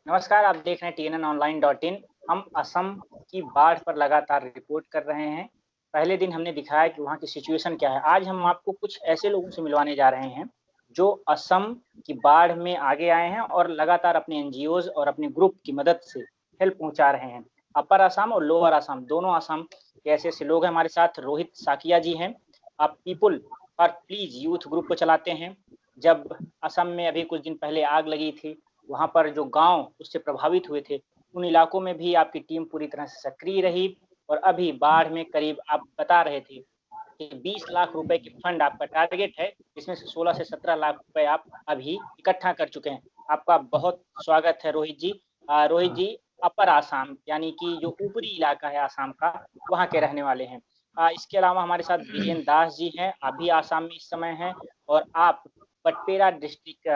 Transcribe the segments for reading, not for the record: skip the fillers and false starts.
नमस्कार, आप देख रहे हैं TNNonline.in। हम असम की बाढ़ पर लगातार रिपोर्ट कर रहे हैं। पहले दिन हमने दिखाया कि वहाँ की सिचुएशन क्या है। आज हम आपको कुछ ऐसे लोगों से मिलवाने जा रहे हैं, जो असम की बाढ़ में आगे आए हैं और लगातार अपने एनजीओज़ और अपने ग्रुप की मदद से हेल्प पहुँचा रहे हैं। अपर असम और लोअर असम, दोनों असम के ऐसे-ऐसे लोग हैं। हमारे साथ रोहित साकिया जी हैं। आप people for please youth group को चलाते हैं। जब असम में अभी कुछ दिन पहले आग लगी थी, वहाँ पर जो गाँव उससे प्रभावित हुए थे, उन इलाकों में भी आपकी टीम पूरी तरह से सक्रिय रही और अभी बाढ़ में करीब आप बता रहे थे कि 20 लाख रुपए की फंड आपका टारगेट है, जिसमें से 16 से 17 लाख रुपए आप अभी इकट्ठा कर चुके हैं। आपका बहुत स्वागत है रोहित जी। रोहित जी अपर आसाम यानी कि जो ऊपरी इलाका है आसाम का, वहाँ के रहने वाले हैं। इसके अलावा हमारे साथ बीरेन दास जी हैं, आप भी आसाम में इस समय हैं और आप पटपेरा डिस्ट्रिक्ट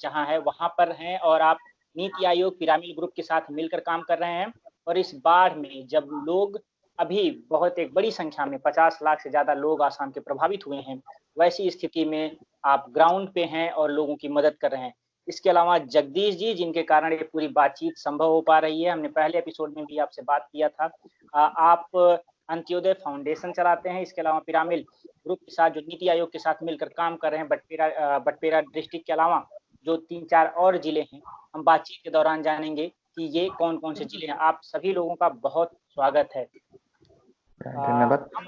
जहाँ है वहाँ पर हैं और आप नीति आयोग पिरामिड ग्रुप के साथ मिलकर काम कर रहे हैं। और इस बाढ़ में जब लोग अभी बहुत एक बड़ी संख्या में 50 लाख से ज़्यादा लोग आसाम के प्रभावित हुए हैं, वैसी स्थिति में आप ग्राउंड पे हैं और लोगों की मदद कर रहे हैं। इसके अलावा जगदीश जी, जिनके कारण ये पूरी बातचीत संभव हो पा रही है, हमने पहले एपिसोड में भी आपसे बात किया था। आप अंत्योदय फाउंडेशन चलाते हैं, इसके अलावा पिरामिड ग्रुप के साथ जो नीति आयोग के साथ मिलकर काम कर रहे हैं। बटपेरा डिस्ट्रिक्ट के अलावा जो 3-4 और जिले हैं, हम बातचीत के दौरान जानेंगे कि ये कौन-कौन से जिले हैं। आप सभी लोगों का बहुत स्वागत है। धन्यवाद। हम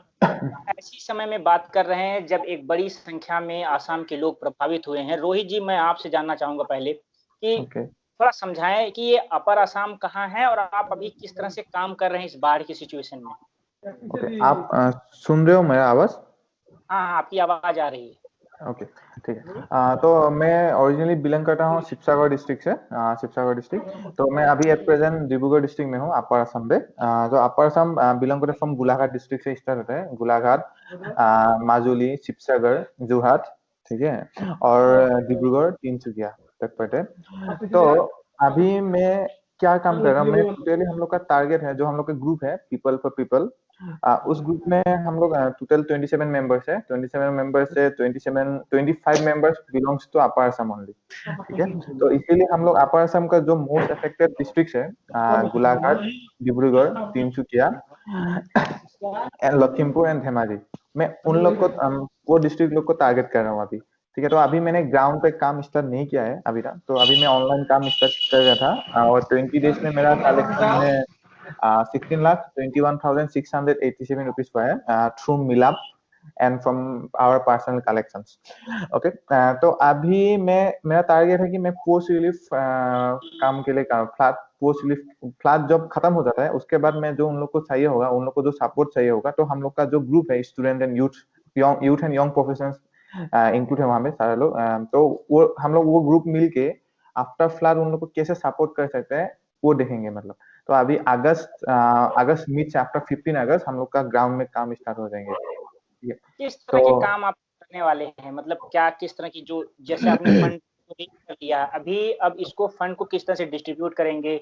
ऐसी समय में बात कर रहे हैं जब एक बड़ी संख्या में आसाम के लोग प्रभावित हुए हैं। रोहित जी, मैं आपसे जानना चाहूँगा पहले कि थोड़ा समझाएँ कि ये अपर असम कहाँ है और आप अभी किस तरह से काम कर रहे हैं इस बाढ़ की सिचुएशन में? आप सुन रहे हो मेरा आवाज? हाँ, हाँ, आपकी आवाज़ आ रही है। ओके, ठीक है। तो मैं ओरिजिनली बिलोंग करता हूँ शिवसागर डिस्ट्रिक्ट से, शिवसागर डिस्ट्रिक्ट। तो मैं अभी एट प्रेजेंट डिब्रूगढ़ डिस्ट्रिक्ट में हूँ, अपर असम में। तो अपर असम बिलोंग करते फ्रॉम गोलाघाट डिस्ट्रिक्ट से स्टार्ट होता है। गोलाघाट, माजुली, शिवसागर, जोरहाट, ठीक है, और डिब्रूगढ़, तिनसुकिया तक पड़ते हैं। तो अभी मैं क्या काम कर रहा हूँ, मैं टोटली हम लोग का टारगेट है, जो हम लोग का ग्रुप है पीपल फॉर पीपल, उस ग्रुप में हम लोग टोटल 27 मेंबर्स है। 27 मेंबर्स से 25 members belongs to upper Assam only, ठीक है। तो इसीलिए हम लोग अपर असम का जो मोस्ट अफेक्टेड डिस्ट्रिक्ट है, गोलाघाट, डिब्रूगढ़, तिनसुकिया एंड लखीमपुर एंड धेमाजी, मैं उन लोग को वो डिस्ट्रिक्ट लोग को टारगेट कर रहा हूँ अभी, ठीक है। तो अभी मैंने ग्राउंड पे काम स्टार्ट नहीं किया है अभी तक, तो अभी मैं ऑनलाइन काम स्टार्ट कर रहा था और 20 डेज में मेरा कलेक्शन है 16,21,687 rupees through Milap and from our personal collections. Okay, तो अभी मेरा टारगेट है कि मैं पोस्ट रिलीफ काम के लिए पोस्ट रिलीफ फ्लड जब खत्म हो जाता है, उसके बाद मैं जो उन लोग को चाहिए होगा, उन लोग को जो सपोर्ट चाहिए होगा, तो हम लोग का जो ग्रुप है student and youth and young professionals include है वहाँ पे सारे लोग। तो वो हम लोग वो ग्रुप मिलके आफ्टर फ्लड उन लोग को कैसे सपोर्ट कर सकते हैं वो देखेंगे। मतलब तो अभी अगस्त मिड से आफ्टर 15 अगस्त हम लोग का ग्राउंड में काम स्टार्ट हो जाएंगे। किस तरह के तो काम आप करने वाले हैं? मतलब क्या किस तरह की जो जैसे आपने फंड को रेज़ कर लिया, अभी अब इसको फंड को किस तरह से डिस्ट्रीब्यूट करेंगे?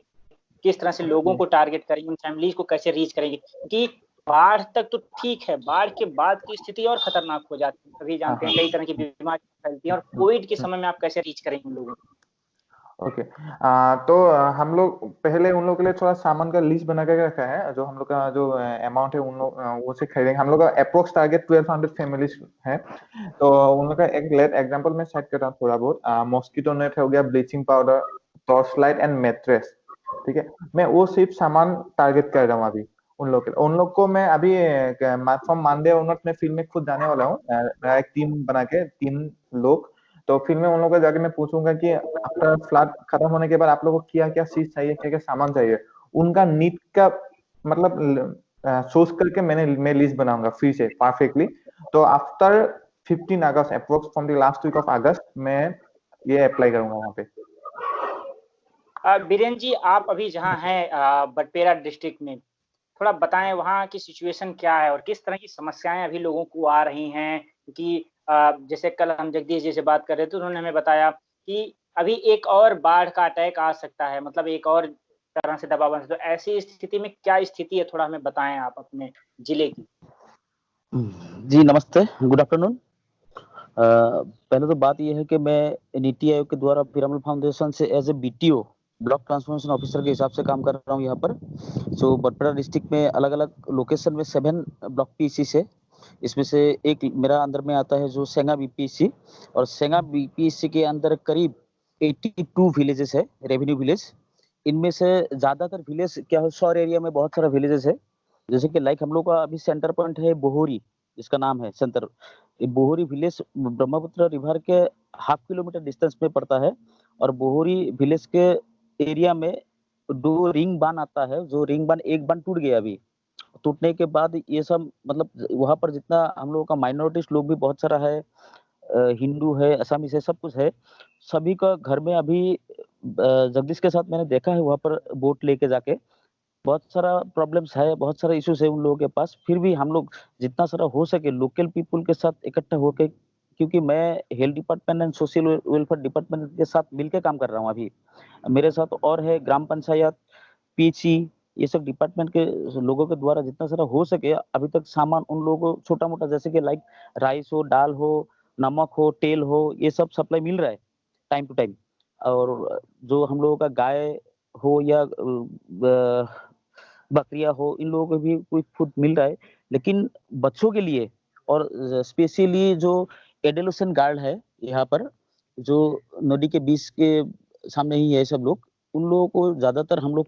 किस तरह से लोगों को टारगेट करेंगे? उन फैमिलीज़ को कैसे रीच करेंगे? क्योंकि बाढ़ तक तो ठीक है, बाढ़ के बाद की स्थिति और खतरनाक हो जाती है। सभी जानते हैं कई तरह की बीमारियाँ फैलती हैं और कोविड के समय में आप कैसे रीच करेंगे उन लोगों को? ओके, तो हम लोग पहले उन लोग के लिए थोड़ा सामान का लिस्ट बना के रखा है। जो हम लोग का जो अमाउंट है उन लोग वो से खरीदेंगे। हम लोग का अप्रोक्स टारगेट 1200 फैमिलीज है। तो उन लोग का एक लेट एग्जांपल में सेट करता हूँ थोड़ा बहुत। मॉस्किटो नेट हो गया, bleaching powder, torch light and mattress, ठीक है। मैं वो सिर्फ सामान टारगेट कर रहा हूँ अभी उन लोग को मैं अभी फ्रॉम मंडे उन मैं फील्ड में खुद जाने वाला हूँ। मेरा एक टीम बना के 3 लोग, तो फिर मैं उन लोगों को जाके मैं पूछूंगा कि आफ्टर फ्लड खत्म होने के बाद आप लोगों को क्या क्या चीज चाहिए, क्या क्या सामान चाहिए, उनका नीड का मतलब सोच करके मैं लिस्ट बनाऊंगा फिर से परफेक्टली। तो after 15 August approx from the last week of August मैं ये अप्लाई करूंगा वहाँ पे। बीरेन जी, आप अभी जहाँ हैं बटपेरा डिस्ट्रिक्ट में, थोड़ा बताएँ वहाँ की सिचुएशन क्या है और किस तरह की समस्याएँ अभी लोगों को आ रही हैं? क्योंकि जैसे कल हम जगदीश जी से बात कर रहे थे, तो उन्होंने हमें बताया कि अभी एक और बाढ़ का अटैक आ सकता है, मतलब एक और तरह से दबाव बन सकता है। तो ऐसी स्थिति में क्या स्थिति है, थोड़ा हमें बताएँ आप अपने जिले की? जी नमस्ते, गुड आफ्टरनून। पहले तो बात ये है कि मैं नीति आयोग के द्वारा पिरामिड फाउंडेशन से as a BTO block transformation officer के हिसाब से काम कर रहा हूँ यहाँ पर। सो बांसवाड़ा डिस्ट्रिक्ट में अलग अलग लोकेशन में 7 ब्लॉक पीसी है। इसमें से एक मेरा अंदर में आता है जो सेंगा बीपीसी, और सेंगा बीपीसी के अंदर करीब 82 विलेजेस है, रेवेन्यू विलेज। इनमें से ज्यादातर विलेज क्या है, शहर एरिया में बहुत सारा विलेजेस है। जैसे कि लाइक हम लोग का अभी सेंटर पॉइंट है बोहरी, जिसका नाम है centre. Bohri village Brahmaputra river के ½ किलोमीटर डिस्टेंस में पड़ता है, और बोहरी विलेज के एरिया में 2 रिंग बांध आता है। जो रिंग बांध, एक बांध टूट गया अभी, टूटने के बाद ये सब मतलब वहां पर जितना हम लोगों का माइनॉरिटीज लोग भी बहुत सारा है, हिंदू है, असमीज है, सब कुछ है। सभी का घर में अभी जगदीश के साथ मैंने देखा है वहां पर बोट लेके जाके, बहुत सारा प्रॉब्लम्स है, बहुत सारा इश्यूज है उन लोगों के पास। फिर भी हम लोग जितना सारा हो सके लोकल पीपल के साथ इकट्ठा होके, क्योंकि मैं health department and social welfare department के साथ मिलकर काम कर रहा हूँ अभी। मेरे साथ और है ग्राम पंचायत, पीसी, ये सब डिपार्टमेंट के लोगों के द्वारा जितना सारा हो सके अभी तक सामान उन लोगों को छोटा मोटा, जैसे कि लाइक राइस हो, दाल हो, नमक हो, तेल हो, ये सब सप्लाई मिल रहा है टाइम टू टाइम। और जो हम लोगों का गाय हो या बकरियां हो, इन लोगों को भी कोई फूड मिल रहा है। लेकिन बच्चों के लिए और स्पेशली जो एडोलेसेंट गार्ड है यहाँ पर, जो नदी के बीच के सामने ही है सब लोग, उन लोगों को ज्यादातर हम लोग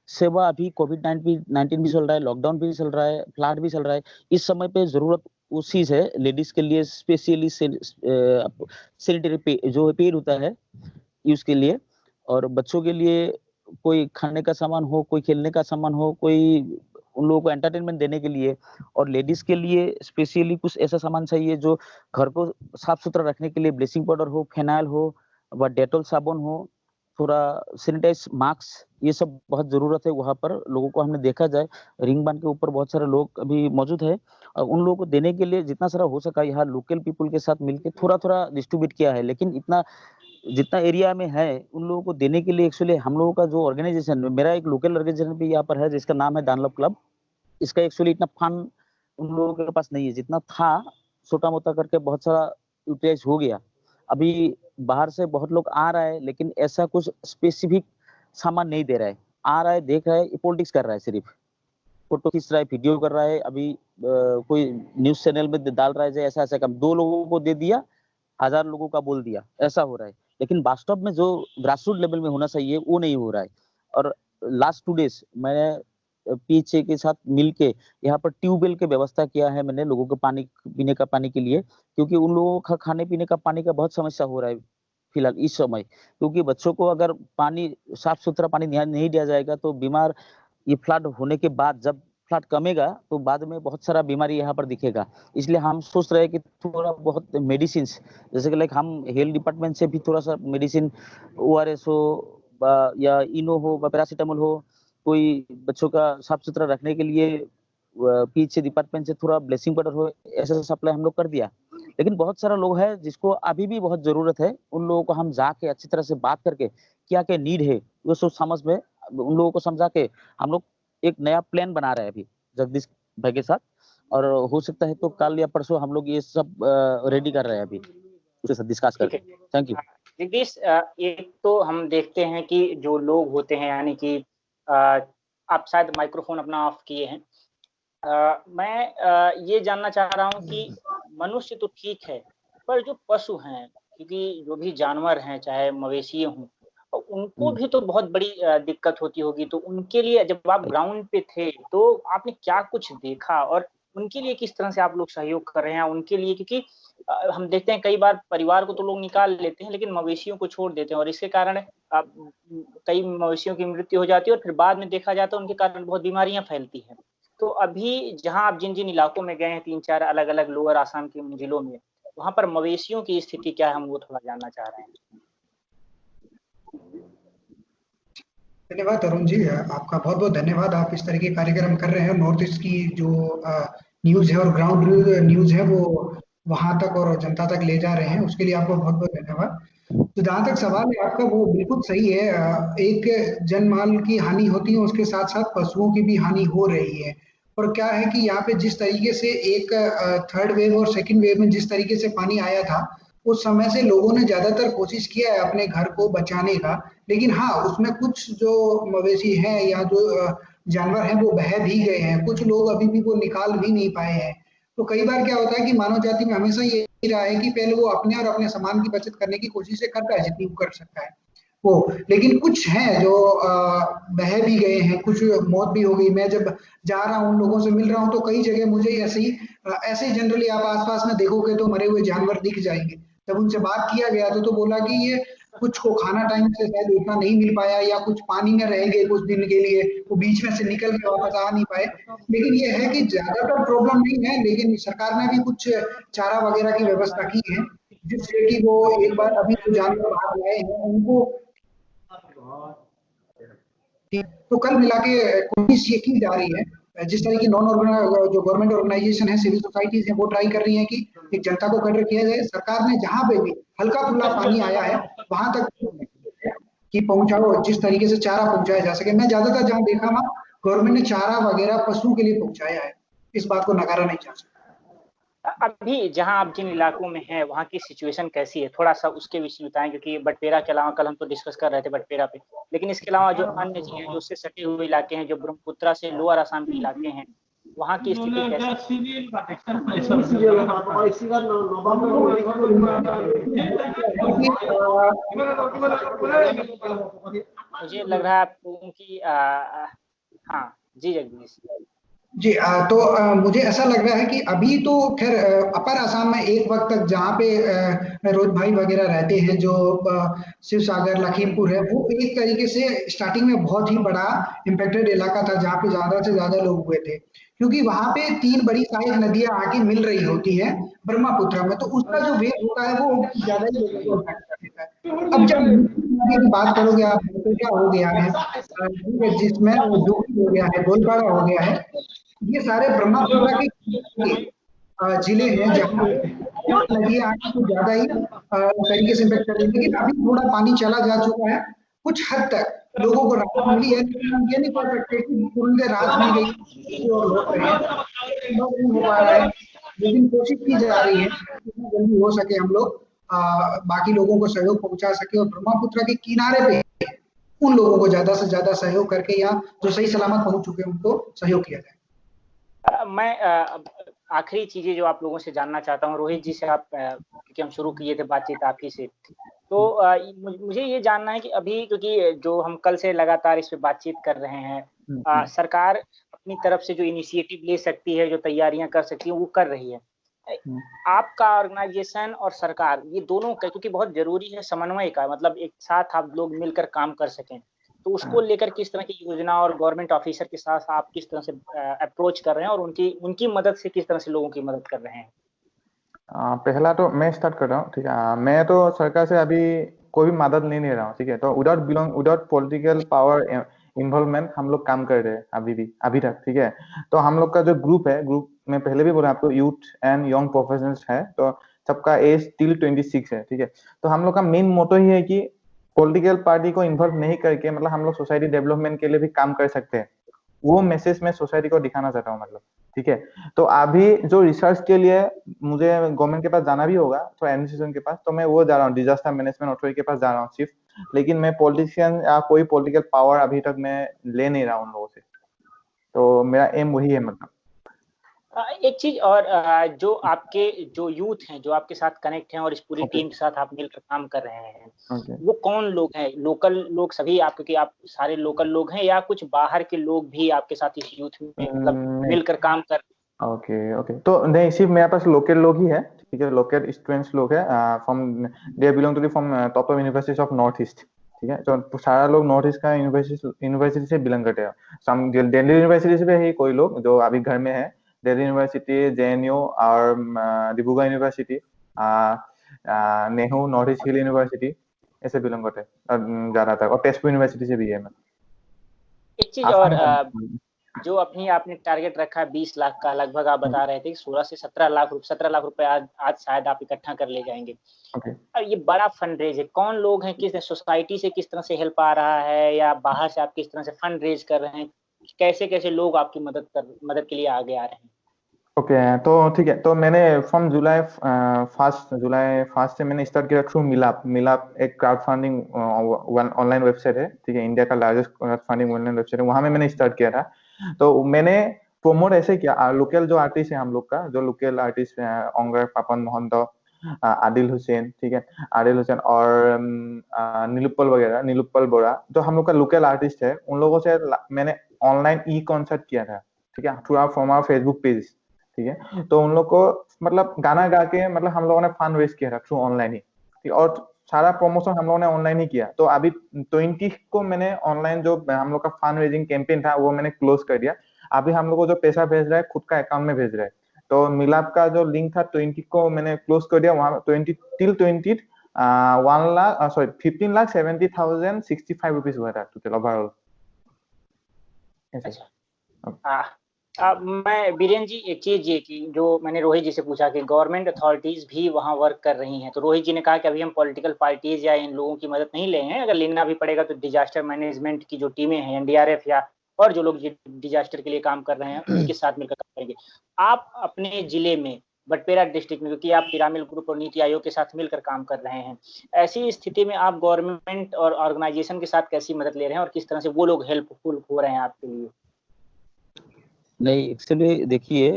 सेवा, अभी कोविड-19 भी चल रहा है, लॉकडाउन भी चल रहा है, फ्लड भी चल रहा है, इस समय पे जरूरत उस चीज है लेडीज के लिए स्पेशली सैनिटरी जो पेड होता है यूज के लिए, और बच्चों के लिए कोई खाने का सामान हो, कोई खेलने का सामान हो, कोई उन लोगों को एंटरटेनमेंट देने के लिए, और लेडीज के लिए स्पेशली कुछ ऐसा सामान चाहिए जो घर को साफ सुथरा रखने के लिए, ब्लीचिंग पाउडर हो, फिनाइल हो, व डेटॉल साबुन हो, थोड़ा सैनिटाइज मास्क, ये सब बहुत जरूरत है वहां पर लोगों को। हमने देखा जाए रिंग बांध के ऊपर बहुत सारे लोग अभी मौजूद है, और उन लोगों को देने के लिए जितना सारा हो सका यहाँ लोकल पीपल के साथ मिलकर थोड़ा थोड़ा डिस्ट्रीब्यूट किया है। लेकिन इतना जितना एरिया में है उन लोगों को देने के लिए एक्चुअली हम लोगों का जो ऑर्गेनाइजेशन, मेरा एक लोकल ऑर्गेनाइजेशन भी यहाँ पर है जिसका नाम है डानलप क्लब। इसका एक्चुअली इतना फंड उन लोगों के पास नहीं है, जितना था छोटा मोटा करके बहुत सारा यूटिलाइज हो गया। अभी बाहर से बहुत लोग आ रहा है, लेकिन ऐसा कुछ स्पेसिफिक सामान नहीं दे रहा है। आ रहा है, देख रहा है, पॉलिटिक्स कर रहा है, सिर्फ फोटो खींच रहा है, वीडियो कर रहा है। अभी कोई न्यूज चैनल में डाल रहा है जो ऐसा ऐसा काम, 2 लोगों को दे दिया, 1000 लोगों का बोल दिया, ऐसा हो रहा है। लेकिन वास्तव में जो ग्रासरूट लेवल में होना चाहिए वो नहीं हो रहा है। और लास्ट 2 डेज मैंने पीछे के साथ मिलके यहाँ पर ट्यूबवेल की व्यवस्था किया है मैंने लोगों के पानी पीने का पानी के लिए, क्योंकि उन लोगों का खाने पीने का पानी का बहुत समस्या हो रहा है फिलहाल इस समय। क्योंकि बच्चों को अगर पानी साफ सुथरा पानी नहीं दिया जाएगा तो बीमार, ये फ्लड होने के बाद जब फ्लड कमेगा तो बाद में बहुत सारा बीमारी यहाँ पर दिखेगा। इसलिए हम सोच रहे हैं कि थोड़ा बहुत मेडिसिन, जैसे कि लाइक हम हेल्थ डिपार्टमेंट से भी थोड़ा सा मेडिसिन, ORS हो या इनो हो, पैरासीटामोल हो, कोई बच्चों का साफ सुथरा रखने के लिए पीछे डिपार्टमेंट से थोड़ा ब्लीचिंग पाउडर हो, ऐसा सप्लाई हम लोग कर दिया। लेकिन बहुत सारा लोग है जिसको अभी भी बहुत जरूरत है। उन लोगों को हम जाके अच्छी तरह से बात करके क्या क्या नीड है वो सोच समझ में उन लोगों को समझा के हम लोग एक नया प्लान बना रहे हैं अभी जगदीश भाई के साथ। और हो सकता है तो कल या परसों हम लोग ये सब रेडी कर रहे हैं अभी, उसके साथ डिस्कस ठीक करके। है। Thank you. जगदीश, एक तो हम देखते हैं कि जो लोग होते हैं, यानी कि आप शायद माइक्रोफोन अपना ऑफ किए हैं। मैं ये जानना चाह रहा हूँ कि मनुष्य तो ठीक है, पर जो पशु हैं, क्योंकि जो भी जानवर हैं, चाहे मवेशी हों, उनको भी तो बहुत बड़ी दिक्कत होती होगी। तो उनके लिए जब आप ग्राउंड पे थे तो आपने क्या कुछ देखा, और उनके लिए किस तरह से आप लोग सहयोग कर रहे हैं उनके लिए? क्योंकि हम देखते हैं कई बार परिवार को तो लोग निकाल लेते हैं, लेकिन मवेशियों को छोड़ देते हैं, और इसके कारण कई मवेशियों की मृत्यु हो जाती है, और फिर बाद में देखा जाता है उनके कारण बहुत बीमारियां फैलती हैं। तो अभी जहां आप जिन जिन इलाकों में गए हैं, 3-4 अलग अलग लोअर आसाम के जिलों में, वहां पर मवेशियों की स्थिति क्या है, हम वो थोड़ा जानना चाह रहे हैं। धन्यवाद अरुण जी, आपका बहुत बहुत धन्यवाद। आप इस तरह के कार्यक्रम कर रहे हैं, नॉर्थ ईस्ट की जो न्यूज है और ग्राउंड न्यूज है वो वहां तक और जनता तक ले जा रहे हैं, उसके लिए आपको बहुत बहुत धन्यवाद। तो जहाँ तक सवाल है आपका, वो बिल्कुल सही है। एक जनमाल की हानि होती है, उसके साथ साथ पशुओं की भी हानि हो रही है। और क्या है कि यहाँ पे जिस तरीके से एक थर्ड वेव और सेकंड वेव में जिस तरीके से पानी आया था, उस समय से लोगों ने ज्यादातर कोशिश किया है अपने घर को बचाने का, लेकिन हाँ उसमें कुछ जो मवेशी हैं या जो जानवर हैं वो बह भी गए हैं, कुछ लोग अभी भी वो निकाल भी नहीं पाए हैं। तो कई बार क्या होता है कि मानव जाति में हमेशा ये रहा है कि पहले वो अपने और अपने सामान की बचत करने की कोशिश करता है जितनी वो कर सकता है वो, लेकिन कुछ हैं जो बह भी गए हैं, कुछ मौत भी हो गई। मैं जब जा रहा हूँ लोगों से मिल रहा हूँ तो कई जगह मुझे ऐसे ही जनरली आप आसपास में देखोगे तो मरे हुए जानवर दिख जाएंगे। जब उनसे बात किया गया तो बोला कि ये कुछ को खाना टाइम से शायद उतना नहीं मिल पाया या कुछ पानी में रह गए कुछ दिन के लिए, वो बीच में से निकल के वापस आ नहीं पाए। लेकिन ये है कि ज्यादातर प्रॉब्लम नहीं है, लेकिन सरकार ने भी कुछ चारा वगैरह की व्यवस्था की है जिससे कि वो एक बार अभी जो जानवर बाहर आए हैं उनको, तो कल मिला के कोशिश ये की जा रही है जिस तरह की जो गवर्नमेंट ऑर्गेनाइजेशन है, सिविल सोसाइटीज है, वो ट्राई कर रही है कि एक जनता को कटर किया जाए। सरकार ने जहां पे भी हल्का फुल्का पानी आया है वहां तक कि पहुंचाओ, जिस तरीके से चारा पहुंचाया जा सके। मैं ज्यादातर जहां देखा वहां गवर्नमेंट ने चारा वगैरह पशुओं के लिए पहुंचाया है, इस बात को नकारा नहीं जा सकता। अभी जहां आप जिन इलाकों में हैं वहां की सिचुएशन कैसी है, थोड़ा सा उसके विषय में बताएं, क्योंकि बटपेरा के अलावा कल हम तो डिस्कस कर रहे थे बटपेरा पे, लेकिन इसके अलावा जो अन्य जिले जो उससे सटे हुए इलाके हैं, जो ब्रह्मपुत्रा से लोअर असम के इलाके हैं, वहाँ की स्थिति कैसी मुझे लग रहा है आप लोगों की हाँ जी जगदीश जी तो मुझे ऐसा लग रहा है कि अभी तो खैर अपर असम में एक वक्त तक जहाँ पे रोज भाई वगैरह रहते हैं, जो शिव सागर लखीमपुर है, वो एक तरीके से स्टार्टिंग में बहुत ही बड़ा इम्पेक्टेड इलाका था जहाँ पे ज्यादा से ज्यादा लोग हुए थे, क्योंकि वहां पे 3 बड़ी सहायक नदियां आके मिल रही होती है ब्रह्मपुत्र में, तो उसका जो वेग होता है वो ज्यादा ही लोगों को इम्पैक्ट कर देता है। अब जब नदी की बात करोगे आप, तो क्या हो गया है जिसमें जो हो गया है, गोलपाड़ा हो गया है, ये सारे ब्रह्मपुत्र के जिले हैं जहाँ नदियां आगे कुछ ज्यादा ही तरीके से इम्पेक्ट कर रही है। लेकिन अभी थोड़ा पानी चला जा चुका है, कुछ हद तक लोगों को राहत मिली है, लेकिन हम ये नहीं कह सकते कि तुरंत राहत मिल गई और लोग रहे नहीं हो पा रहा है, लेकिन कोशिश की जा रही है जितना जल्दी हो सके हम लोग बाकी लोगों को सहयोग पहुंचा सके और ब्रह्मपुत्र के किनारे पे उन लोगों को ज्यादा से ज्यादा सहयोग करके या जो सही सलामत पहुंच चुके हैं उनको सहयोग किया जाए। मैं आखिरी चीजें जो आप लोगों से जानना चाहता हूँ, रोहित जी से आप, क्योंकि हम शुरू किए थे बातचीत आप ही से, तो मुझे ये जानना है कि अभी, क्योंकि जो हम कल से लगातार इस पे बातचीत कर रहे हैं, सरकार अपनी तरफ से जो इनिशिएटिव ले सकती है, जो तैयारियां कर सकती है, वो कर रही है। आपका ऑर्गेनाइजेशन और सरकार, ये दोनों का, क्योंकि बहुत जरूरी है समन्वय का, मतलब एक साथ आप लोग मिलकर काम कर सकें, तो उसको लेकर किस तरह की योजना और गवर्नमेंट ऑफिसर के साथ आप किस तरह से अप्रोच कर रहे हैं और उनकी मदद से किस तरह से लोगों की मदद कर रहे हैं? पहला तो मैं स्टार्ट कर रहा हूँ, ठीक है। मैं तो सरकार से अभी कोई भी मदद नहीं ले रहा हूँ, ठीक है। तो विदाउट पॉलिटिकल पावर इन्वॉल्वमेंट हम लोग काम कर रहे हैं अभी तक, ठीक है। तो हम लोग का जो ग्रुप है, ग्रुप में पहले भी बोला आपको, यूथ एंड यंग प्रोफेशनल्स है, तो सबका एज टिल 26 है, ठीक है। तो हम लोग का मेन मोटो ही है कि पॉलिटिकल पार्टी को इन्वॉल्व नहीं करके, मतलब हम लोग सोसाइटी डेवलपमेंट के लिए भी काम कर सकते हैं, वो मैसेज मैं सोसाइटी को दिखाना चाहता हूँ, मतलब, ठीक है। तो अभी जो रिसर्च के लिए मुझे गवर्नमेंट के पास जाना भी होगा, तो एडमिनिस्ट्रेशन के पास, तो मैं वो जा रहा हूँ, डिजास्टर मैनेजमेंट अथॉरिटी के पास जा रहा हूँ सिर्फ, लेकिन मैं पॉलिटिशियन या कोई पॉलिटिकल पावर अभी तक मैं ले नहीं रहा हूँ उन लोगों से। तो मेरा एम वही है, मतलब। एक चीज और, जो यूथ हैं, जो आपके साथ कनेक्ट हैं और इस पूरी टीम के साथ आप मिलकर काम कर रहे हैं, वो कौन लोग हैं? लोकल लोग सभी आप, क्योंकि आप सारे लोकल लोग हैं, या कुछ बाहर के लोग भी आपके साथ इस यूथ में मतलब मिलकर काम कर? ओके, तो नहीं, सिर्फ मेरे पास लोकल लोग ही है, ठीक है। लोकल स्टूडेंट्स लोग है, from they belong to from top universities of north east, ठीक है। तो सारा लोग नॉर्थ ईस्ट का यूनिवर्सिटी से बिलोंग करते हैं। सम दिल्ली यूनिवर्सिटी से भी है कोई लोग जो अभी घर में है, दिल्ली यूनिवर्सिटी, JNU और Dibrugarh University, Nehru North East Hill University, ऐसे बिलोंग करते हैं ज्यादातर, और तेजपुर यूनिवर्सिटी से भी है। एक चीज और, जो अपनी आपने टारगेट रखा है 20 लाख का, लगभग आप बता रहे थे 16 से 17 लाख रुपए आज शायद आप इकट्ठा कर ले जाएंगे। अब ये बड़ा फंड रेज है, कौन लोग हैं, किस सोसाइटी से किस तरह से हेल्प आ रहा है, या बाहर से आप किस तरह से फंड रेज कर रहे हैं, कैसे कैसे लोग आपकी मदद के लिए आगे आ रहे हैं? ओके तो ठीक है, तो मैंने फ्रॉम जुलाई फर्स्ट से मैंने स्टार्ट किया थ्रू मिलाप। मिलाप एक क्राउड फंडिंग ऑनलाइन वेबसाइट है, ठीक है, इंडिया का largest crowd funding online website है, वहां में मैंने स्टार्ट किया था। तो मैंने प्रमोट ऐसे किया, लोकल जो आर्टिस्ट है हम लोग का, जो लोकल आर्टिस्ट है, ओंगर पापन महंत, आदिल हुसैन, ठीक है, आदिल हुसैन और नीलुप्पल वगैरह, नीलुप्पल बोरा, जो हम लोग का लोकल आर्टिस्ट है, उन लोगों से मैंने ऑनलाइन ई कॉन्सर्ट किया था, ठीक है, through our from our Facebook page, ठीक है। तो उन लोग को मतलब गाना गा के मतलब हम लोगों ने फंड रेज किया था थ्रू ऑनलाइन ही, ठीक है, और सारा प्रमोशन हम लोगों ने ऑनलाइन ही किया। तो अभी 20 को मैंने ऑनलाइन जो हम लोग का फंड रेजिंग कैंपेन था वो मैंने क्लोज कर दिया। अभी हम लोग को जो पैसा भेज रहा है खुद का अकाउंट में भेज रहा है। तो मिलाप का जो लिंक था 20 को मैंने क्लोज कर दिया, वहां 20 टिल 20 1,70,065 हुआ था टोटल ओवरऑल ऐसे। अच्छा, मैं बीरेन जी एक चीज ये कि जो मैंने रोहित जी से पूछा कि गवर्नमेंट अथॉरिटीज भी वहाँ वर्क कर रही हैं, तो रोहित जी ने कहा कि अभी हम पॉलिटिकल पार्टीज या इन लोगों की मदद नहीं ले हैं, अगर लेना भी पड़ेगा तो डिजास्टर मैनेजमेंट की जो टीमें हैं, एनडीआरएफ या और जो लोग डिजास्टर के लिए काम कर रहे हैं उनके साथ मिलकर काम करेंगे। आप अपने जिले में बटपेरा डिस्ट्रिक्ट में, क्योंकि आप पिरामिल ग्रुप और नीति आयोग के साथ मिलकर काम कर रहे हैं, ऐसी स्थिति में आप गवर्नमेंट और ऑर्गेनाइजेशन के साथ कैसी मदद ले रहे हैं और किस तरह से वो लोग हेल्पफुल हो रहे हैं आपके लिए? नहीं, एक्चुअली देखिए,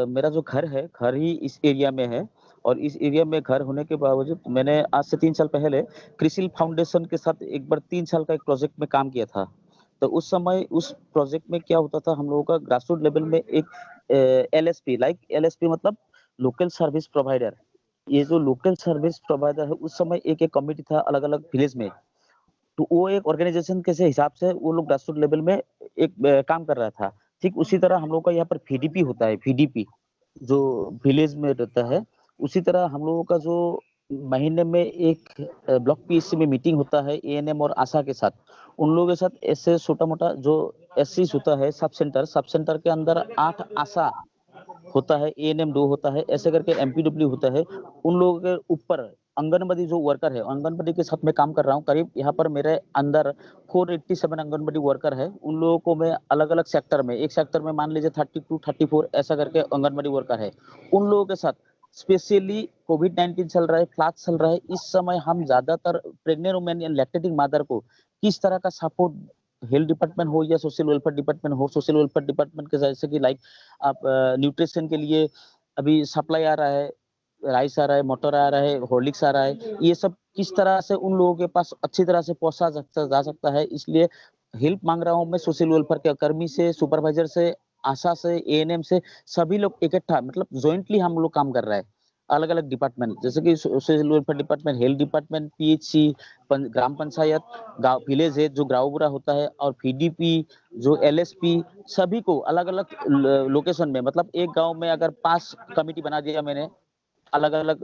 मेरा जो घर है, घर ही इस एरिया में है, और इस एरिया में घर होने के बावजूद मैंने आज से 3 साल पहले क्रिसिल फाउंडेशन के साथ एक बार 3 साल का एक प्रोजेक्ट में काम किया था। तो उस समय उस प्रोजेक्ट में क्या होता था, हम लोगों का ग्रासरूट लेवल में एक एलएसपी, लाइक एलएसपी मतलब लोकल सर्विस प्रोवाइडर। ये जो लोकल सर्विस प्रोवाइडर है, उस समय एक-एक कमिटी था अलग-अलग विलेज में। तो वो एक ऑर्गेनाइजेशन के से हिसाब से वो लोग ग्रासरूट लेवल में एक काम कर रहा था। ठीक उसी तरह हम लोग का यहाँ पर वीडीपी होता है, वीडीपी जो विलेज में रहता है। उसी तरह हम लोगों का जो महीने में एक ब्लॉक पीएससी में मीटिंग होता है एएनएम और आशा के साथ। उन लोगों के साथ ऐसे छोटा-मोटा जो एससीस होता है सब सेंटर के अंदर 8 आशा होता है, एएनएम 2 होता है, ऐसे करके एमपीडब्ल्यू होता है। उन लोगों के ऊपर आंगनबाड़ी जो वर्कर है, आंगनबाड़ी के साथ मैं काम कर रहा हूँ। करीब यहाँ पर मेरे अंदर 487 आंगनबाड़ी वर्कर है। उन लोगों को मैं अलग-अलग सेक्टर में, एक सेक्टर में मान लीजिए 32, 34 ऐसा करके आंगनबाड़ी वर्कर है। उन लोगों के साथ स्पेशली कोविड-19 चल रहा है, फ्लड चल रहा है। इस समय हम ज़्यादातर प्रेग्नेंट वुमेन या लैक्टेटिंग मदर को किस तरह का सपोर्ट, हेल्थ डिपार्टमेंट हो या सोशल वेलफेयर डिपार्टमेंट हो, सोशल वेलफेयर डिपार्टमेंट के जैसे कि लाइक आप न्यूट्रिशन के लिए अभी सप्लाई आ रहा है, राइस आ रहा है, मटर आ रहा है, हॉर्लिक्स आ रहा है। ये सब किस तरह से उन लोगों के पास अच्छी तरह से पहुँचा जा सकता है, इसलिए हेल्प माँग रहा हूँ मैं सोशल वेलफेयर के कर्मी से, सुपरवाइजर से, आशा से, एएनएम से, सभी लोग इकट्ठा मतलब जॉइंटली हम लोग काम कर रहे हैं। अलग-अलग डिपार्टमेंट जैसे कि social welfare department, health department, PHC, ग्राम पंचायत, गाँव विलेज है जो ग्राउबुरा होता है, और पीडीपी जो एलएसपी, सभी को अलग-अलग लोकेशन में, मतलब एक गाँव में अगर 5 कमिटी बना दिया मैंने, अलग-अलग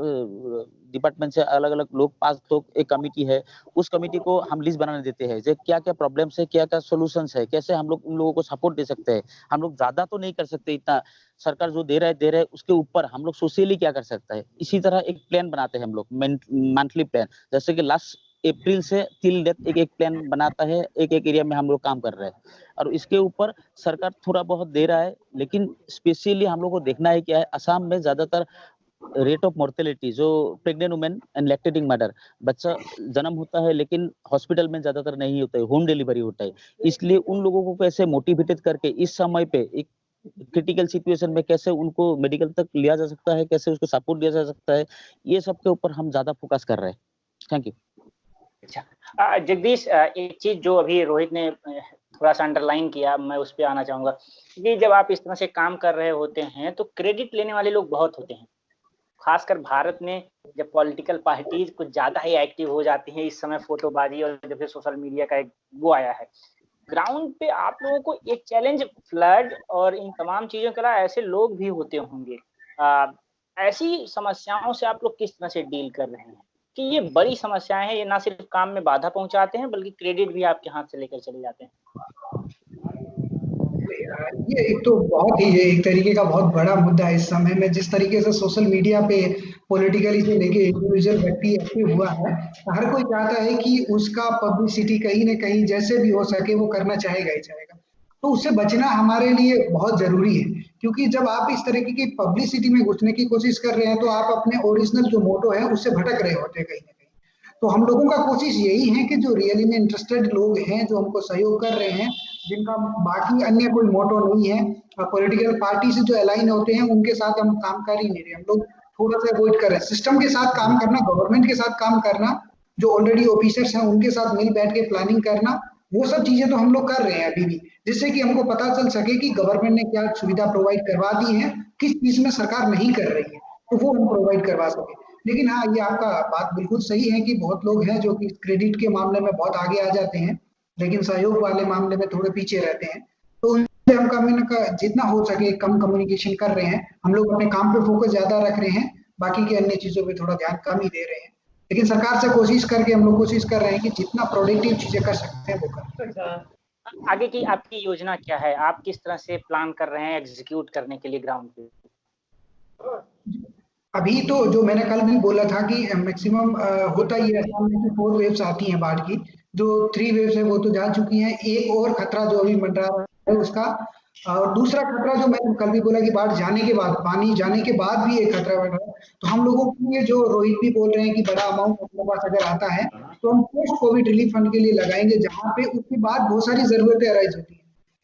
डिपार्टमेंट से अलग-अलग लोग, 5 लोग एक कमिटी है, उस कमिटी को हम लिस्ट बनाने देते हैं, जो क्या-क्या प्रॉब्लम्स है, क्या-क्या सॉल्यूशंस है, कैसे हम लोग उन लोगों को सपोर्ट दे सकते हैं। हम लोग ज़्यादा तो नहीं कर सकते इतना, सरकार जो दे रहा है उसके ऊपर हम लोग सोशली क्या कर सकता है। इसी तरह एक प्लान बनाते हैं हम लोग, मंथली प्लान, जैसे कि लास्ट अप्रैल से टिल डेट एक-एक प्लान बनाता है, एक-एक एरिया में हम लोग काम कर रहे हैं। और इसके ऊपर सरकार थोड़ा बहुत दे रहा है, लेकिन स्पेशली हम लोग को देखना है क्या है, असम में ज़्यादातर रेट ऑफ मोर्टेलिटी जो pregnant women and lactating mother, बच्चा जन्म होता है लेकिन हॉस्पिटल में ज्यादातर नहीं होता है, होम डिलीवरी होता है। इसलिए उन लोगों को कैसे मोटिवेटेड करके इस समय पे एक क्रिटिकल सिचुएशन में कैसे उनको मेडिकल तक लिया जा सकता है, कैसे उसको सपोर्ट दिया जा सकता है, ये सब के ऊपर हम ज्यादा फोकस कर रहे हैं। Thank you. अच्छा, जगदीश, एक चीज जो अभी रोहित ने थोड़ा सा अंडरलाइन किया, मैं उस पे आना चाहूंगा कि जब आप इस तरह से काम कर रहे होते हैं तो क्रेडिट लेने वाले लोग बहुत होते हैं, खासकर भारत में जब पॉलिटिकल पार्टीज कुछ ज्यादा ही एक्टिव हो जाती हैं इस समय, फोटोबाजी और जब से सोशल मीडिया का एक वो आया है, ग्राउंड पे आप लोगों को एक चैलेंज फ्लड और इन तमाम चीजों के अलावा ऐसे लोग भी होते होंगे, ऐसी समस्याओं से आप लोग किस तरह से डील कर रहे हैं कि ये बड़ी समस्याएं हैं, ये ना सिर्फ काम में बाधा पहुंचाते हैं बल्कि क्रेडिट भी आपके हाथ से लेकर चले जाते हैं? ये एक तो बहुत ही ये एक तरीके का बहुत बड़ा मुद्दा है इस समय में, जिस तरीके से सोशल मीडिया पे पॉलिटिकली से लेके इंडिविजुअल व्यक्ति एक्टिव हुआ है, हर कोई चाहता है कि उसका पब्लिसिटी कहीं न कहीं जैसे भी हो सके वो करना चाहेगा ही चाहेगा। तो उससे बचना हमारे लिए बहुत जरूरी है, क्योंकि जब आप इस तरीके की पब्लिसिटी में घुसने की कोशिश कर रहे हैं तो आप अपने ओरिजिनल जो मोटो है उससे भटक रहे होते हैं कहीं ना कहीं। तो हम लोगों का कोशिश यही है कि जो रियली में इंटरेस्टेड लोग हैं, जो हमको सहयोग कर रहे हैं, जिनका बाकी अन्य कोई मोटो नहीं है, पॉलिटिकल पार्टी से जो अलाइन होते हैं, उनके साथ हम काम कर ही नहीं रहे। हम लोग थोड़ा सा अवॉइड कर रहे हैं सिस्टम के साथ काम करना, गवर्नमेंट के साथ काम करना, जो ऑलरेडी ऑफिसर्स हैं उनके साथ मिल बैठ के प्लानिंग करना, वो सब चीजें तो हम लोग कर रहे हैं अभी भी, जिससे कि हमको पता चल सके कि गवर्नमेंट ने क्या सुविधा प्रोवाइड करवा दी है, किस चीज में सरकार नहीं कर रही है, तो वो हम प्रोवाइड करवा सके। लेकिन हाँ, ये आपका बात बिल्कुल सही है कि बहुत लोग हैं जो कि क्रेडिट के मामले में बहुत आगे आ जाते हैं, लेकिन सहयोग वाले मामले में थोड़े पीछे रहते हैं। तो उनसे हम जितना हो सके कम कम्युनिकेशन कर रहे हैं। हम लोग अपने काम पे फोकस ज्यादा रख रहे हैं, बाकी के अन्य चीजों पे थोड़ा ध्यान कम ही दे रहे हैं। लेकिन सरकार से कोशिश करके हम लोग कोशिश कर रहे हैं कि जितना प्रोडक्टिव चीजें कर सकते हैं वो करें। आगे की आपकी योजना क्या है? आप किस तरह से प्लान कर रहे हैं एग्जीक्यूट करने के लिए ग्राउंड पे? अभी तो जो मैंने कल भी बोला था कि मैक्सिमम होता ही है, असम में 4 वेव्स आती हैं बाढ़ की। जो 3 वेव्स है वो तो जा चुकी हैं, एक और खतरा जो अभी मंडरा रहा है उसका, और दूसरा खतरा जो मैंने कल भी बोला कि बाढ़ जाने के बाद, पानी जाने के बाद भी एक खतरा बन रहा है। तो हम लोगों के लिए, जो रोहित भी बोल रहे हैं कि बड़ा अमाउंट अपने पास अगर आता है तो हम पोस्ट कोविड रिलीफ फंड के लिए लगाएंगे, जहाँ पे उसके बाद बहुत सारी जरूरतें अराइज होती हैं।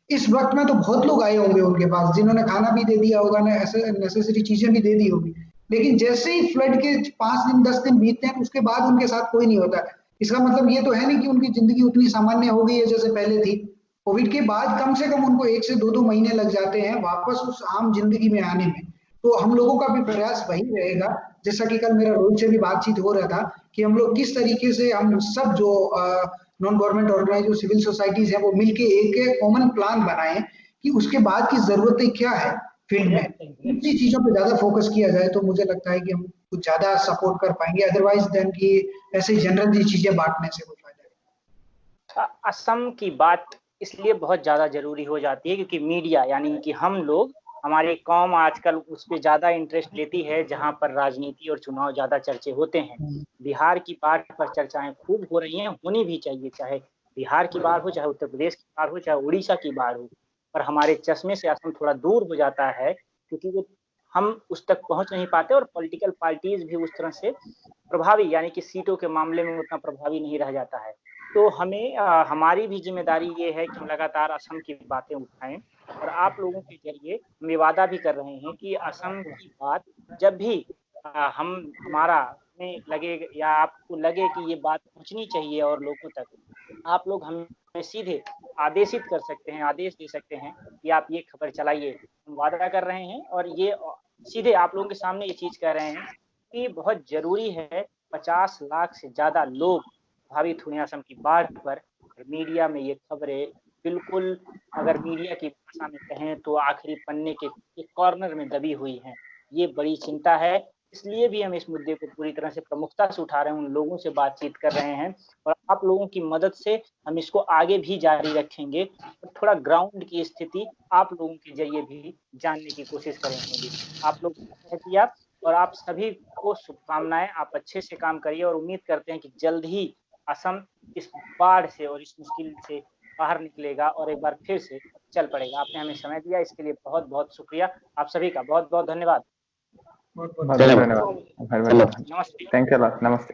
इस वक्त में तो बहुत लोग आए होंगे उनके पास, जिन्होंने खाना भी दे दिया होगा, नेसेसरी चीजें भी दे दी होगी, लेकिन जैसे ही फ्लड के 5 दिन 10 दिन बीतते हैं उसके बाद उनके साथ कोई नहीं होता। इसका मतलब ये तो है नहीं कि उनकी जिंदगी उतनी सामान्य हो गई है जैसे पहले थी। कोविड के बाद कम से कम उनको 1 से 2 महीने लग जाते हैं वापस उस आम जिंदगी में आने में। तो हम लोगों का भी प्रयास वही रहेगा, जैसा कि कल मेरा रोहित से भी बातचीत हो रहा था, कि हम लोग किस तरीके से हम सब जो नॉन गवर्नमेंट ऑर्गेनाइज, जो सिविल सोसाइटीज है, वो मिलके एक कॉमन प्लान बनाए कि उसके बाद की जरूरतें क्या है फील्ड में। इसी चीजों पे ज्यादा फोकस किया जाए तो मुझे लगता है कि हम कुछ ज्यादा सपोर्ट कर पाएंगे, अदरवाइज देन कि ऐसे जनरल चीजें बांटने से कोई फायदा नहीं। असम की बात इसलिए बहुत ज्यादा जरूरी हो जाती है क्योंकि मीडिया, यानी कि हम लोग, हमारी कौम आजकल उस पर ज्यादा इंटरेस्ट लेती है जहां पर राजनीति और चुनाव ज्यादा चर्चे होते हैं। बिहार की बाढ़ पर चर्चाएं खूब हो रही हैं, होनी भी चाहिए, चाहे बिहार की बाढ़ हो, चाहे उत्तर प्रदेश की बाढ़ हो, चाहे उड़ीसा की बाढ़ हो। पर हमारे चश्मे से असम थोड़ा दूर हो जाता है क्योंकि वो हम उस तक पहुंच नहीं पाते और पॉलिटिकल पार्टीज भी उस तरह से प्रभावी, यानी कि सीटों के मामले में उतना प्रभावी नहीं रह जाता है। तो हमें हमारी भी जिम्मेदारी ये है कि हम लगातार असम की बातें उठाएं और आप लोगों के जरिए हम ये वादा भी कर रहे हैं कि असम की बात जब भी हमारा में लगे या आपको लगे कि ये बात पहुंचनी चाहिए और लोगों तक, आप लोग हमें सीधे आदेशित कर सकते हैं, आदेश दे सकते हैं कि आप ये खबर चलाइए। हम वादा कर रहे हैं और ये सीधे आप लोगों के सामने ये चीज कह रहे हैं कि बहुत जरूरी है। 50 लाख से ज्यादा लोग प्रभावित हुए असम की बाढ़ पर। मीडिया में ये खबरें बिल्कुल, अगर मीडिया की भाषा में कहें तो आखिरी पन्ने के एक कॉर्नर में दबी हुई हैं। ये बड़ी चिंता है, इसलिए भी हम इस मुद्दे को पूरी तरह से प्रमुखता से उठा रहे हैं, उन लोगों से बातचीत कर रहे हैं और आप लोगों की मदद से हम इसको आगे भी जारी रखेंगे और थोड़ा ग्राउंड की स्थिति आप लोगों के जरिए भी जानने की कोशिश करेंगे। आप लोग किया और आप सभी को शुभकामनाएं। आप अच्छे से काम करिए और उम्मीद करते हैं कि जल्द ही असम इस बाढ़ से और इस मुश्किल से बाहर निकलेगा और एक बार फिर से चल पड़ेगा। आपने हमें समय दिया, इसके लिए बहुत बहुत शुक्रिया। आप सभी का बहुत बहुत धन्यवाद। धन्यवाद। नमस्ते। थैंक यू, नमस्ते।